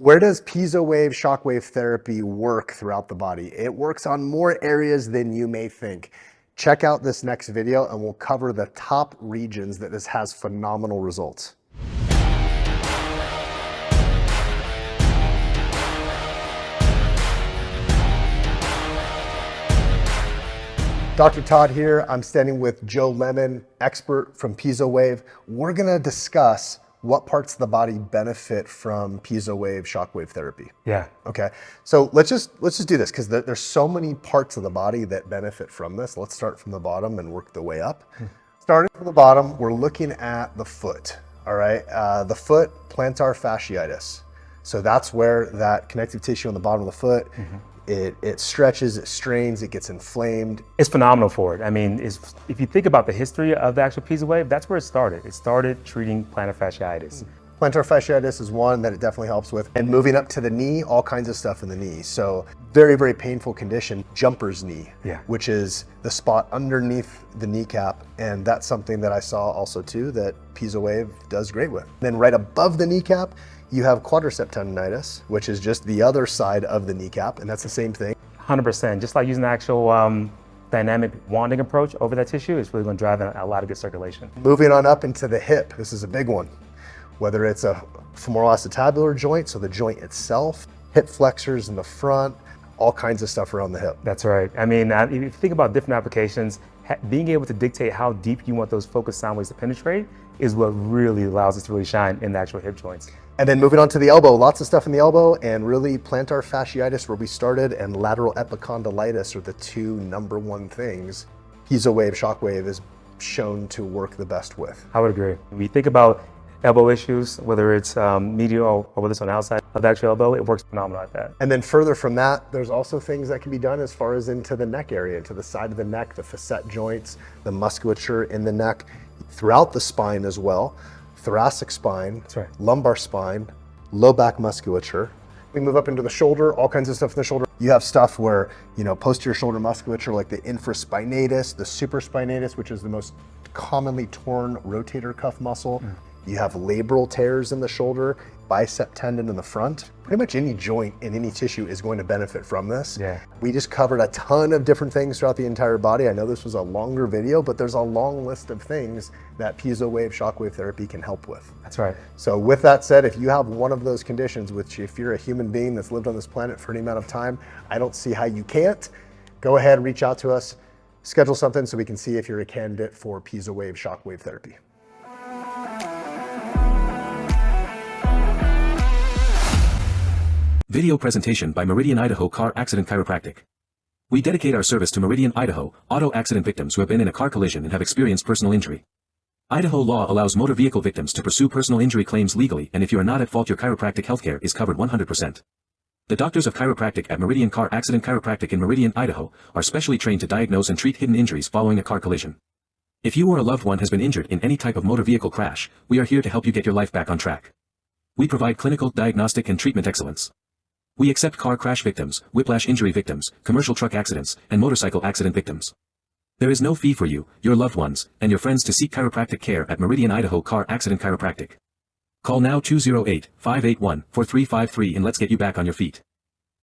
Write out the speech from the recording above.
Where does Piezo Wave Shockwave Therapy work throughout the body? It works on more areas than you may think. Check out this next video and we'll cover the top regions that this has phenomenal results. Dr. Todd here. I'm standing with Joe Lemon, expert from Piezo Wave. We're gonna discuss what parts of the body benefit from Piezo Wave Shockwave Therapy. Yeah. Okay. So let's just do this because there's so many parts of the body that benefit from this. Let's start from the bottom and work the way up. Starting from the bottom, we're looking at the foot. All right. The foot, plantar fasciitis. So that's where that connective tissue on the bottom of the foot, it stretches, it strains, it gets inflamed. It's phenomenal for it. I mean, if you think about the history of the actual Piezo Wave, that's where it started. It started treating plantar fasciitis. Plantar fasciitis is one that it definitely helps with. And moving up to the knee, all kinds of stuff in the knee. So very, very painful condition, jumper's knee, which is the spot underneath the kneecap. And that's something that I saw also too that Piezo Wave does great with. Then right above the kneecap, you have quadricep tendinitis, which is just the other side of the kneecap, and that's the same thing. 100%, just like using the actual dynamic wanding approach over that tissue, it's really going to drive a lot of good circulation. Moving on up into the hip, this is a big one. Whether it's a femoral acetabular joint, so the joint itself, hip flexors in the front, all kinds of stuff around the hip. That's right. I mean, if you think about different applications, being able to dictate how deep you want those focused sound waves to penetrate is what really allows us to really shine in the actual hip joints. And then moving on to the elbow, lots of stuff in the elbow, and really plantar fasciitis where we started and lateral epicondylitis are the two #1 things Piezo Wave Shockwave is shown to work the best with. I would agree. When you think about elbow issues, whether it's medial or whether it's on the outside of the actual elbow, it works phenomenal at that. And then further from that, there's also things that can be done as far as into the neck area, into the side of the neck, the facet joints, the musculature in the neck, throughout the spine as well. Thoracic spine, lumbar spine, low back musculature. We move up into the shoulder, all kinds of stuff in the shoulder. You have stuff where, posterior shoulder musculature like the infraspinatus, the supraspinatus, which is the most commonly torn rotator cuff muscle. You have labral tears in the shoulder, bicep tendon in the front. Pretty much any joint in any tissue is going to benefit from this. Yeah. We just covered a ton of different things throughout the entire body. I know this was a longer video, but there's a long list of things that Piezo Wave Shockwave Therapy can help with. That's right. So with that said, if you have one of those conditions, which if you're a human being that's lived on this planet for any amount of time, I don't see how you can't. Go ahead, reach out to us, schedule something so we can see if you're a candidate for Piezo Wave Shockwave Therapy. Video presentation by Meridian Idaho Car Accident Chiropractic. We dedicate our service to Meridian Idaho auto accident victims who have been in a car collision and have experienced personal injury. Idaho law allows motor vehicle victims to pursue personal injury claims legally, and if you are not at fault, your chiropractic healthcare is covered 100%. The doctors of chiropractic at Meridian Car Accident Chiropractic in Meridian, Idaho, are specially trained to diagnose and treat hidden injuries following a car collision. If you or a loved one has been injured in any type of motor vehicle crash, we are here to help you get your life back on track. We provide clinical, diagnostic, and treatment excellence. We accept car crash victims, whiplash injury victims, commercial truck accidents, and motorcycle accident victims. There is no fee for you, your loved ones, and your friends to seek chiropractic care at Meridian Idaho Car Accident Chiropractic. Call now 208-581-4353 and let's get you back on your feet.